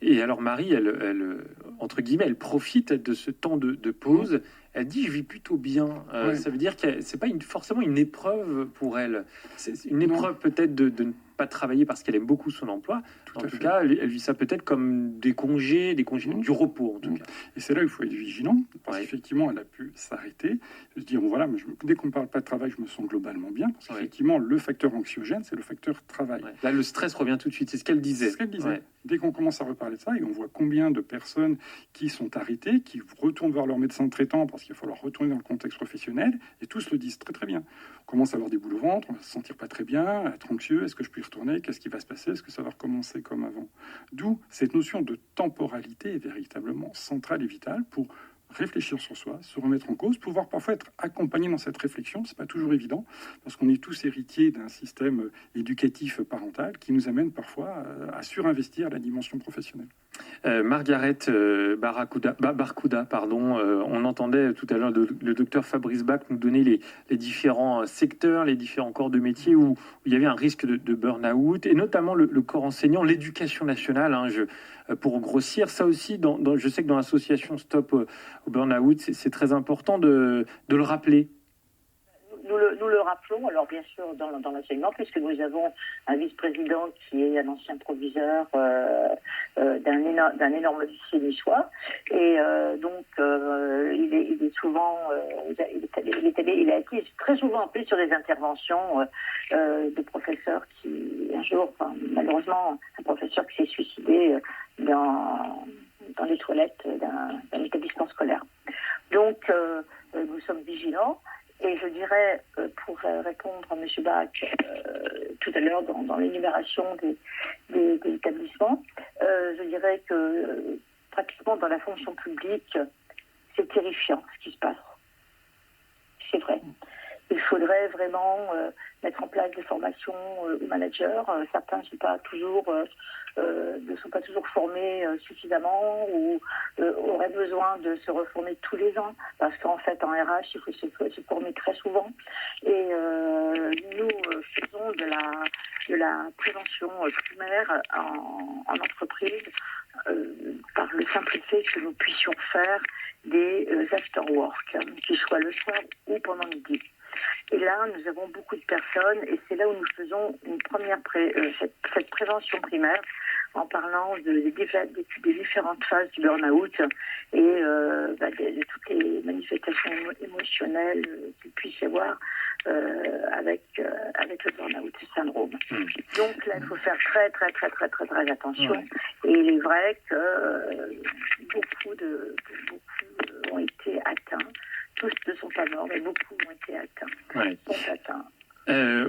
Et alors Marie, elle entre guillemets, elle profite de ce temps de pause. Elle dit je vis plutôt bien. Ouais. Ça veut dire que c'est pas forcément une épreuve pour elle. C'est une épreuve peut-être de ne pas travailler parce qu'elle aime beaucoup son emploi. En tout cas, elle vit ça peut-être comme des congés du repos en tout cas. Et c'est là où il faut être vigilant parce qu'effectivement, elle a pu s'arrêter, se dire bon voilà, mais dès qu'on ne parle pas de travail, je me sens globalement bien parce qu'effectivement, le facteur anxiogène, c'est le facteur travail. Ouais. Là, le stress revient tout de suite. C'est ce qu'elle disait. C'est ce qu'elle disait. Ouais. Dès qu'on commence à reparler de ça et on voit combien de personnes qui sont arrêtées, qui retournent voir leur médecin traitant parce qu'il va falloir retourner dans le contexte professionnel, et tous le disent très très bien. On commence à avoir des boules au ventre, on va se sentir pas très bien, être anxieux, est-ce que je peux y retourner, qu'est-ce qui va se passer, est-ce que ça va recommencer comme avant. D'où cette notion de temporalité est véritablement centrale et vitale pour réfléchir sur soi, se remettre en cause, pouvoir parfois être accompagné dans cette réflexion. C'est pas toujours évident parce qu'on est tous héritiers d'un système éducatif parental qui nous amène parfois à surinvestir la dimension professionnelle. Margaret Barracuda, on entendait tout à l'heure le docteur Fabrice Bach nous donner les différents secteurs, les différents corps de métier où il y avait un risque de burn-out, et notamment le corps enseignant, l'éducation nationale. Pour grossir, ça aussi, je sais que dans l'association Stop au burn-out, c'est très important de le rappeler. Nous le rappelons, alors bien sûr dans l'enseignement, puisque nous avons un vice-président qui est un ancien proviseur d'un énorme lycée niçois, et donc il est souvent, il a été très souvent appelé sur des interventions de professeurs qui un jour, malheureusement, un professeur qui s'est suicidé dans les toilettes d'un établissement scolaire. Donc nous sommes vigilants. Et je dirais, pour répondre à M. Bach tout à l'heure dans l'énumération des établissements, je dirais que pratiquement dans la fonction publique, c'est terrifiant ce qui se passe. C'est vrai. il faudrait vraiment mettre en place des formations aux managers. Certains ne sont pas toujours formés suffisamment ou auraient besoin de se reformer tous les ans parce qu'en fait en RH il faut se former très souvent et nous faisons de la prévention primaire en entreprise par le simple fait que nous puissions faire des after-work, qu'ils soient le soir ou pendant midi. Et là, nous avons beaucoup de personnes et c'est là où nous faisons une première cette prévention primaire en parlant des différentes phases du burn-out et de toutes les manifestations émotionnelles qu'il puisse y avoir avec le burn-out syndrome. Donc là, il faut faire très attention. Ouais. Et il est vrai que beaucoup ont été atteints. Tous ne sont pas morts, mais beaucoup ont été atteints. Ouais. Sont atteints.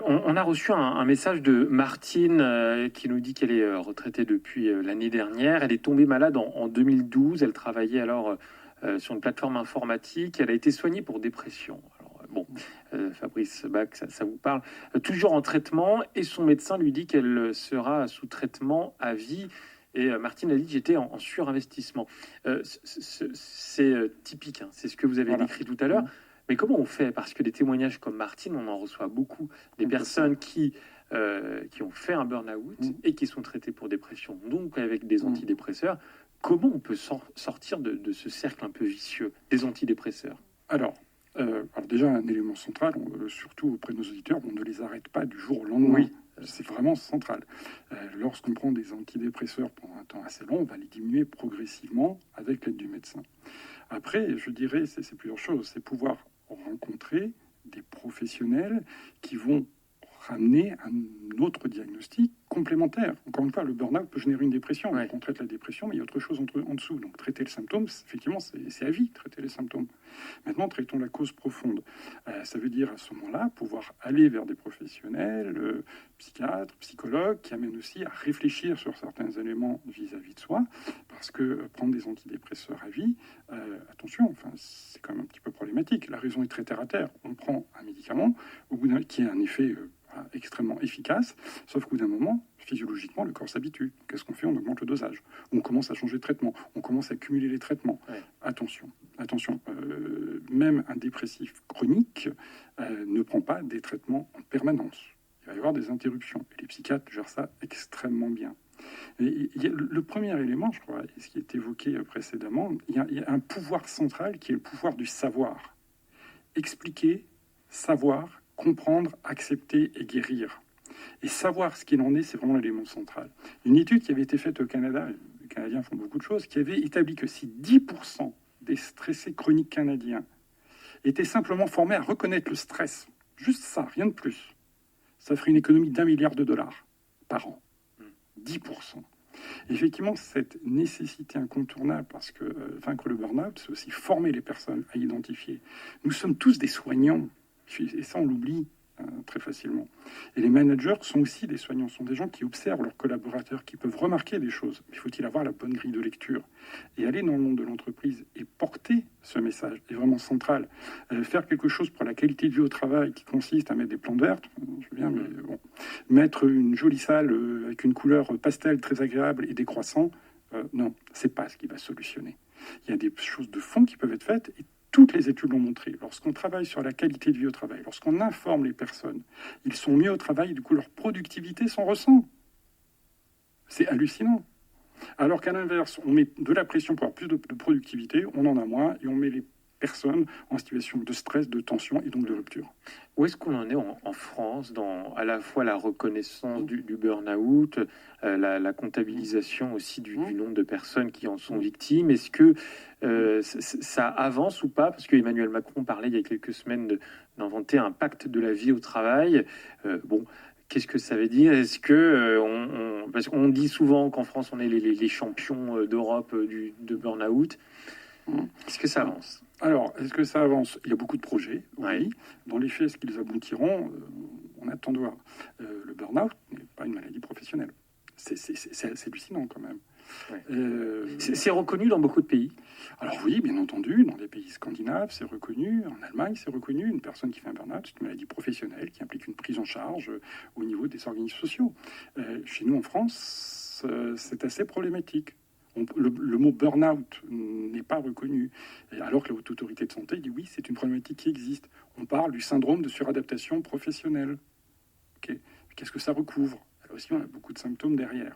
On a reçu un message de Martine qui nous dit qu'elle est retraitée depuis l'année dernière. Elle est tombée malade en 2012. Elle travaillait alors sur une plateforme informatique. Elle a été soignée pour dépression. Alors, Fabrice Bach, ça vous parle. Toujours en traitement et son médecin lui dit qu'elle sera sous traitement à vie. Et Martine a dit que j'étais en surinvestissement. C'est typique, hein, c'est ce que vous avez décrit tout à l'heure. Mais comment on fait? Parce que des témoignages comme Martine, on en reçoit beaucoup. Des personnes qui ont fait un burn-out et qui sont traitées pour dépression, donc avec des antidépresseurs. Comment on peut sortir de ce cercle un peu vicieux des antidépresseurs? Alors déjà, un élément central, surtout auprès de nos auditeurs, on ne les arrête pas du jour au lendemain. Oui. C'est vraiment central. Lorsqu'on prend des antidépresseurs pendant un temps assez long, on va les diminuer progressivement avec l'aide du médecin. Après, je dirais, c'est plusieurs choses. C'est pouvoir rencontrer des professionnels qui vont ramener un autre diagnostic complémentaire. Encore une fois, le burn-out peut générer une dépression. Ouais. On traite la dépression, mais il y a autre chose en dessous. Donc, traiter le symptôme, effectivement, c'est à vie, traiter les symptômes. Maintenant, traitons la cause profonde. Ça veut dire, à ce moment-là, pouvoir aller vers des professionnels, psychiatres, psychologues, qui amènent aussi à réfléchir sur certains éléments vis-à-vis de soi, parce que prendre des antidépresseurs à vie, attention, enfin, c'est quand même un petit peu problématique. La raison est très terre-à-terre. On prend un médicament qui a un effet extrêmement efficace, sauf qu'au bout d'un moment, physiologiquement, le corps s'habitue. Qu'est-ce qu'on fait? On augmente le dosage. On commence à changer de traitement. On commence à cumuler les traitements. Ouais. Attention. Même un dépressif chronique ne prend pas des traitements en permanence. Il va y avoir des interruptions. Et les psychiatres gèrent ça extrêmement bien. Et le premier élément, je crois, ce qui est évoqué précédemment, il y a un pouvoir central qui est le pouvoir du savoir. Expliquer, savoir, comprendre, accepter et guérir. Et savoir ce qu'il en est, c'est vraiment l'élément central. Une étude qui avait été faite au Canada, les Canadiens font beaucoup de choses, qui avait établi que si 10% des stressés chroniques canadiens étaient simplement formés à reconnaître le stress, juste ça, rien de plus, ça ferait une économie d'1 milliard de dollars par an. 10%. Effectivement, cette nécessité incontournable, parce que vaincre le burn-out, c'est aussi former les personnes à identifier. Nous sommes tous des soignants, et ça on l'oublie très facilement. Et les managers sont aussi des soignants, sont des gens qui observent leurs collaborateurs, qui peuvent remarquer des choses. Mais faut-il avoir la bonne grille de lecture? Et aller dans le monde de l'entreprise et porter ce message est vraiment central. Faire quelque chose pour la qualité de vie au travail qui consiste à mettre des plantes vertes, mettre une jolie salle avec une couleur pastel très agréable et des croissants, non, c'est pas ce qui va solutionner. Il y a des choses de fond qui peuvent être faites et toutes les études l'ont montré. Lorsqu'on travaille sur la qualité de vie au travail, lorsqu'on informe les personnes, ils sont mieux au travail, du coup leur productivité s'en ressent. C'est hallucinant. Alors qu'à l'inverse, on met de la pression pour avoir plus de productivité, on en a moins, et on met les personnes en situation de stress, de tension et donc de rupture. Où est-ce qu'on en est en France dans à la fois la reconnaissance du burn-out, la comptabilisation aussi du nombre de personnes qui en sont victimes? Est-ce que ça avance ou pas? Parce que Emmanuel Macron parlait il y a quelques semaines d'inventer un pacte de la vie au travail. Qu'est-ce que ça veut dire? Est-ce que parce qu'on dit souvent qu'en France on est les champions d'Europe de burn-out. Est-ce que ça avance? Alors, est-ce que ça avance? Il y a beaucoup de projets, oui. Dans les faits, est-ce qu'ils aboutiront? On attend de voir. Le burn-out n'est pas une maladie professionnelle. C'est hallucinant quand même. Ouais. Euh, C'est reconnu dans beaucoup de pays. Alors oui, bien entendu, dans les pays scandinaves, c'est reconnu. En Allemagne, c'est reconnu. Une personne qui fait un burn-out, c'est une maladie professionnelle qui implique une prise en charge au niveau des organismes sociaux. Chez nous, en France, c'est assez problématique. Le mot burn-out n'est pas reconnu, alors que la Haute Autorité de Santé dit oui, c'est une problématique qui existe. On parle du syndrome de suradaptation professionnelle. Okay. Qu'est-ce que ça recouvre? Là aussi, on a beaucoup de symptômes derrière.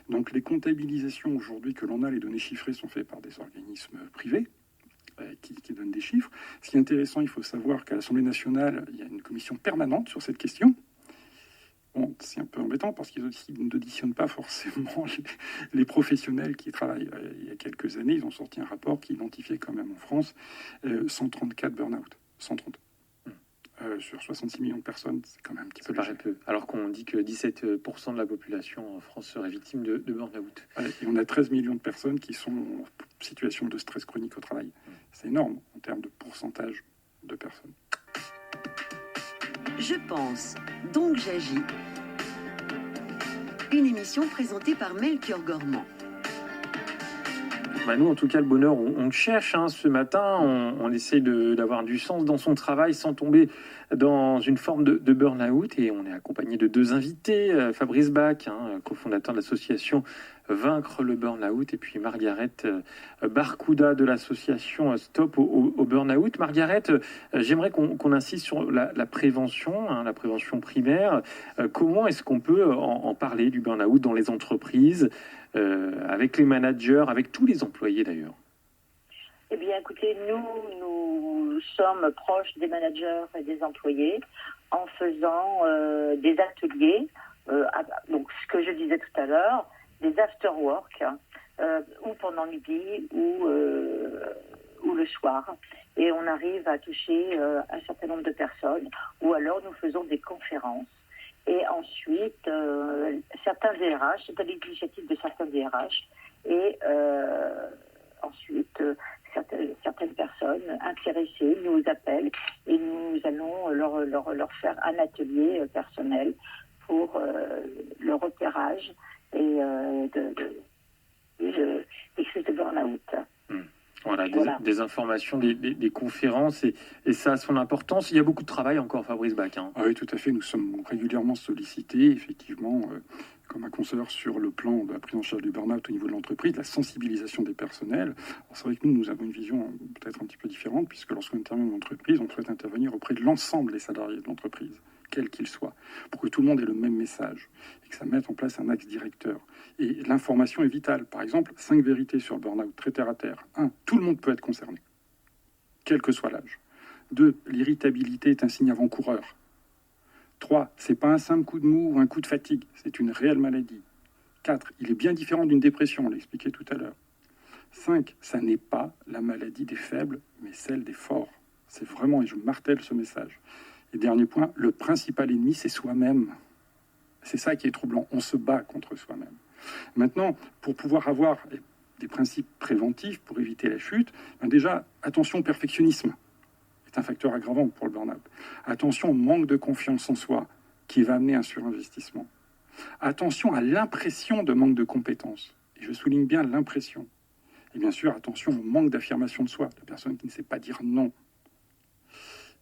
Donc les comptabilisations aujourd'hui que l'on a, les données chiffrées sont faites par des organismes privés qui donnent des chiffres. Ce qui est intéressant, il faut savoir qu'à l'Assemblée nationale, il y a une commission permanente sur cette question. Bon, c'est un peu embêtant parce qu'ils n'auditionnent pas forcément les professionnels qui travaillent. Il y a quelques années, ils ont sorti un rapport qui identifiait quand même en France 134 burn-out. 130. Sur 66 millions de personnes, c'est quand même un petit peu paraît peu. Alors qu'on dit que 17% de la population en France serait victime de burn-out. Et on a 13 millions de personnes qui sont en situation de stress chronique au travail. C'est énorme en termes de pourcentage de personnes. Je pense, donc j'agis. Une émission présentée par Melchior Gormand. Nous, en tout cas, le bonheur, on le cherche. Ce matin, on essaye d'avoir du sens dans son travail sans tomber dans une forme de burn-out. Et on est accompagné de deux invités. Fabrice Bach, cofondateur de l'association Vaincre le burn-out. Et puis Margaret Barcouda de l'association Stop au burn-out. Margaret, j'aimerais qu'on insiste sur la prévention, la prévention primaire. Comment est-ce qu'on peut en parler du burn-out dans les entreprises, avec les managers, avec tous les employés d'ailleurs? Eh bien, écoutez, nous sommes proches des managers et des employés en faisant des ateliers, donc ce que je disais tout à l'heure, des after-work, ou pendant midi, ou le soir. Et on arrive à toucher un certain nombre de personnes, ou alors nous faisons des conférences. Et ensuite, certains DRH, c'est à l'initiative de certains DRH, et ensuite, certaines personnes intéressées nous appellent et nous allons leur faire un atelier personnel pour le repérage et des crises de burn-out. Voilà, des informations, des conférences, et ça a son importance. Il y a beaucoup de travail encore, Fabrice Bach. Ah oui, tout à fait. Nous sommes régulièrement sollicités, effectivement, comme un conseiller sur le plan de la prise en charge du burn-out au niveau de l'entreprise, de la sensibilisation des personnels. C'est vrai que nous avons une vision peut-être un petit peu différente, puisque lorsqu'on intervient dans l'entreprise, on souhaite intervenir auprès de l'ensemble des salariés de l'entreprise, quels qu'ils soient, pour que tout le monde ait le même message et que ça mette en place un axe directeur. Et l'information est vitale. Par exemple, 5 vérités sur le burn-out, très terre à terre. 1. Tout le monde peut être concerné, quel que soit l'âge. 2. L'irritabilité est un signe avant-coureur. 3. C'est pas un simple coup de mou ou un coup de fatigue, c'est une réelle maladie. 4. Il est bien différent d'une dépression, on l'a expliqué tout à l'heure. 5. Ça n'est pas la maladie des faibles, mais celle des forts. C'est vraiment, et je martèle ce message. Et dernier point, le principal ennemi, c'est soi-même. C'est ça qui est troublant. On se bat contre soi-même. Maintenant, pour pouvoir avoir des principes préventifs pour éviter la chute, déjà, attention au perfectionnisme. C'est un facteur aggravant pour le burn-out. Attention au manque de confiance en soi qui va amener un surinvestissement. Attention à l'impression de manque de compétences. Et je souligne bien l'impression. Et bien sûr, attention au manque d'affirmation de soi, la personne qui ne sait pas dire non.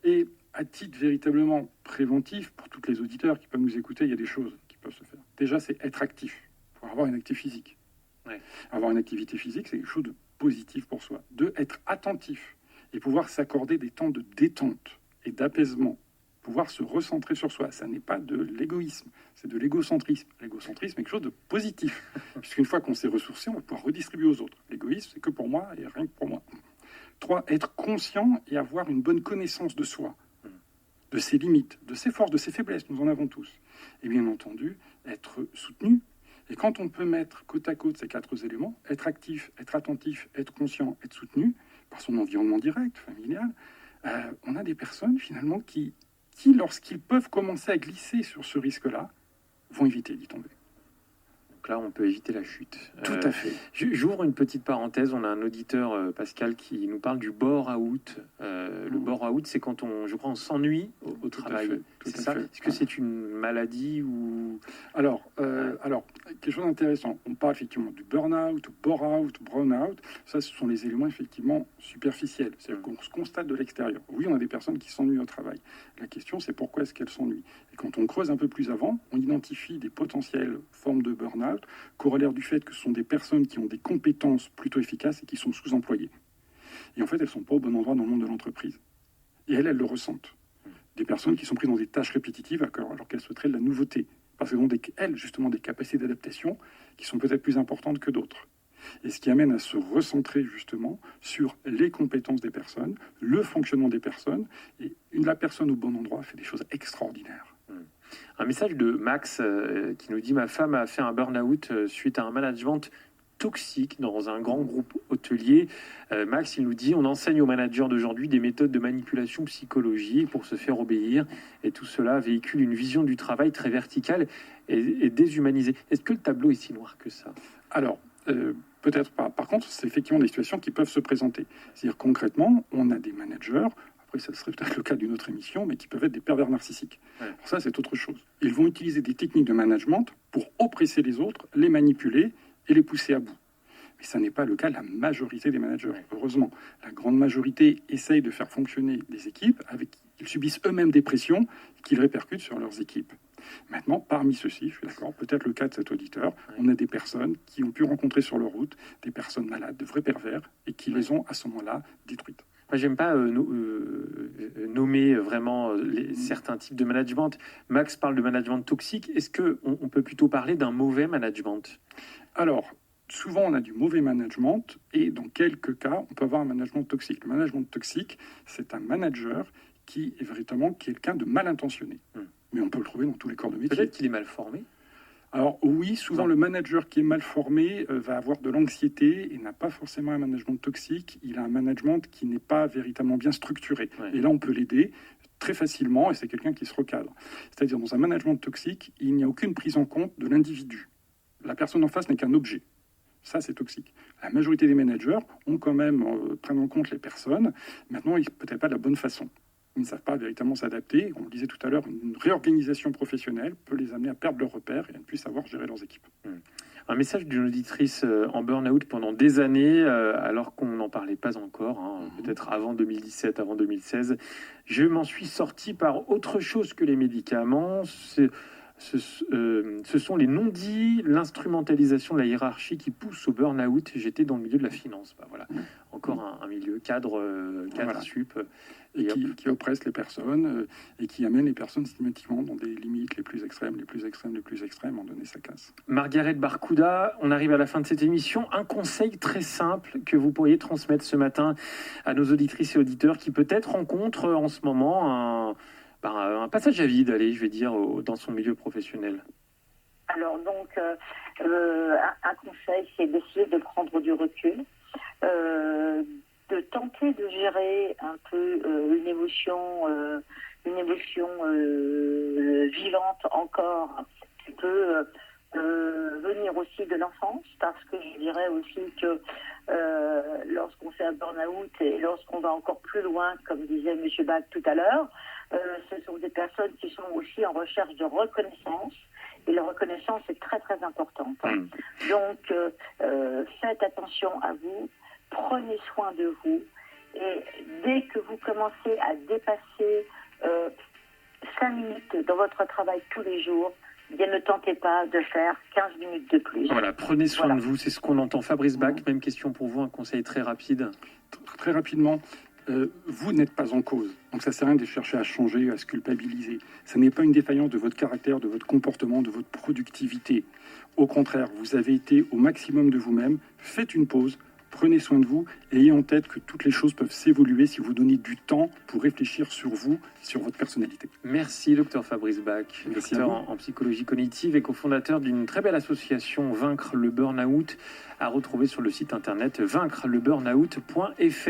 Et à titre véritablement préventif, pour tous les auditeurs qui peuvent nous écouter, il y a des choses qui peuvent se faire. Déjà, c'est être actif, pour avoir une activité physique. Ouais. Avoir une activité physique, c'est quelque chose de positif pour soi. 2, être attentif et pouvoir s'accorder des temps de détente et d'apaisement. Pouvoir se recentrer sur soi. Ça n'est pas de l'égoïsme, c'est de l'égocentrisme. L'égocentrisme est quelque chose de positif, puisqu'une fois qu'on s'est ressourcé, on va pouvoir redistribuer aux autres. L'égoïsme, c'est que pour moi et rien que pour moi. 3, être conscient et avoir une bonne connaissance de soi, de ses limites, de ses forces, de ses faiblesses, nous en avons tous. Et bien entendu, être soutenu. Et quand on peut mettre côte à côte ces 4 éléments, être actif, être attentif, être conscient, être soutenu par son environnement direct, familial, on a des personnes finalement qui, lorsqu'ils peuvent commencer à glisser sur ce risque-là, vont éviter d'y tomber. Donc là, on peut éviter la chute. Tout à fait. J'ouvre une petite parenthèse. On a un auditeur, Pascal, qui nous parle du bore-out. Le bore-out, c'est quand on s'ennuie au travail. Tout C'est à ça. fait. Est-ce que c'est une maladie ou... Alors, quelque chose d'intéressant. On parle effectivement du burn-out, bore-out, brown-out. Ça, ce sont les éléments effectivement superficiels. C'est-à-dire qu'on se constate de l'extérieur. Oui, on a des personnes qui s'ennuient au travail. La question, c'est pourquoi est-ce qu'elles s'ennuient. Et quand on creuse un peu plus avant, on identifie des potentielles formes de burn-out, corollaire du fait que ce sont des personnes qui ont des compétences plutôt efficaces et qui sont sous-employées. Et en fait, elles ne sont pas au bon endroit dans le monde de l'entreprise. Et elles le ressentent. Des personnes qui sont prises dans des tâches répétitives alors qu'elles souhaiteraient de la nouveauté. Parce qu'elles ont, elles, justement, des capacités d'adaptation qui sont peut-être plus importantes que d'autres. Et ce qui amène à se recentrer, justement, sur les compétences des personnes, le fonctionnement des personnes. Et la personne au bon endroit fait des choses extraordinaires. Un message de Max qui nous dit « Ma femme a fait un burn-out suite à un management toxique dans un grand groupe hôtelier. » Max, il nous dit « On enseigne aux managers d'aujourd'hui des méthodes de manipulation psychologique pour se faire obéir. Et tout cela véhicule une vision du travail très verticale et déshumanisée. » Est-ce que le tableau est si noir que ça? Alors, peut-être pas. Par contre, c'est effectivement des situations qui peuvent se présenter. C'est-à-dire concrètement, on a des managers, après ça serait peut-être le cas d'une autre émission, mais qui peuvent être des pervers narcissiques. Ouais. Alors ça, c'est autre chose. Ils vont utiliser des techniques de management pour oppresser les autres, les manipuler et les pousser à bout. Mais ça n'est pas le cas de la majorité des managers, heureusement. La grande majorité essaye de faire fonctionner des équipes, ils subissent eux-mêmes des pressions qu'ils répercutent sur leurs équipes. Maintenant, parmi ceux-ci, je suis d'accord, peut-être le cas de cet auditeur, on a des personnes qui ont pu rencontrer sur leur route des personnes malades, de vrais pervers, et qui les ont à ce moment-là détruites. Moi, j'aime pas nommer vraiment certains types de management. Max parle de management toxique. Est-ce qu'on peut plutôt parler d'un mauvais management? Alors, souvent, on a du mauvais management et dans quelques cas, on peut avoir un management toxique. Le management toxique, c'est un manager qui est véritablement quelqu'un de mal intentionné. Mais on peut le trouver dans tous les corps de métier. Peut-être qu'il est mal formé. Alors oui, souvent le manager qui est mal formé va avoir de l'anxiété et n'a pas forcément un management toxique. Il a un management qui n'est pas véritablement bien structuré. Ouais. Et là, on peut l'aider très facilement et c'est quelqu'un qui se recadre. C'est-à-dire, dans un management toxique, il n'y a aucune prise en compte de l'individu. La personne en face n'est qu'un objet. Ça, c'est toxique. La majorité des managers ont quand même prennent en compte les personnes. Maintenant, peut-être pas de la bonne façon. Ils ne savent pas véritablement s'adapter. On le disait tout à l'heure, une réorganisation professionnelle peut les amener à perdre leurs repères et à ne plus savoir gérer leurs équipes. Un message d'une auditrice en burn-out pendant des années, alors qu'on n'en parlait pas encore, peut-être avant 2017, avant 2016. Je m'en suis sorti par autre chose que les médicaments. Ce sont les non-dits, l'instrumentalisation de la hiérarchie qui pousse au burn-out. J'étais dans le milieu de la finance. Voilà. Encore un milieu cadre voilà. Sup. Et qui oppresse les personnes et qui amène les personnes systématiquement dans des limites les plus extrêmes, en donné ça casse. Margaret Barcouda, on arrive à la fin de cette émission. Un conseil très simple que vous pourriez transmettre ce matin à nos auditrices et auditeurs qui peut-être rencontrent en ce moment un passage à vide, allez, je vais dire, dans son milieu professionnel. Alors donc, un conseil, c'est d'essayer de prendre du recul, de tenter de gérer un peu une émotion vivante encore, qui peut venir aussi de l'enfance, parce que je dirais aussi que lorsqu'on fait un burn-out et lorsqu'on va encore plus loin, comme disait M. Bach tout à l'heure, ce sont des personnes qui sont aussi en recherche de reconnaissance, et la reconnaissance est très très importante. Donc faites attention à vous, prenez soin de vous, et dès que vous commencez à dépasser 5 minutes dans votre travail tous les jours, bien ne tentez pas de faire 15 minutes de plus. Voilà, prenez soin de vous, c'est ce qu'on entend. Fabrice Bach, même question pour vous, un conseil très rapide. Très rapidement, vous n'êtes pas en cause. Donc ça ne sert à rien de chercher à changer, à se culpabiliser. Ce n'est pas une défaillance de votre caractère, de votre comportement, de votre productivité. Au contraire, vous avez été au maximum de vous-même. Faites une pause. Prenez soin de vous et ayez en tête que toutes les choses peuvent s'évoluer si vous donnez du temps pour réfléchir sur vous, sur votre personnalité. Merci, docteur Fabrice Bach, docteur en psychologie cognitive et cofondateur d'une très belle association Vaincre le Burn-out, à retrouver sur le site internet vaincreLeBurnout.fr.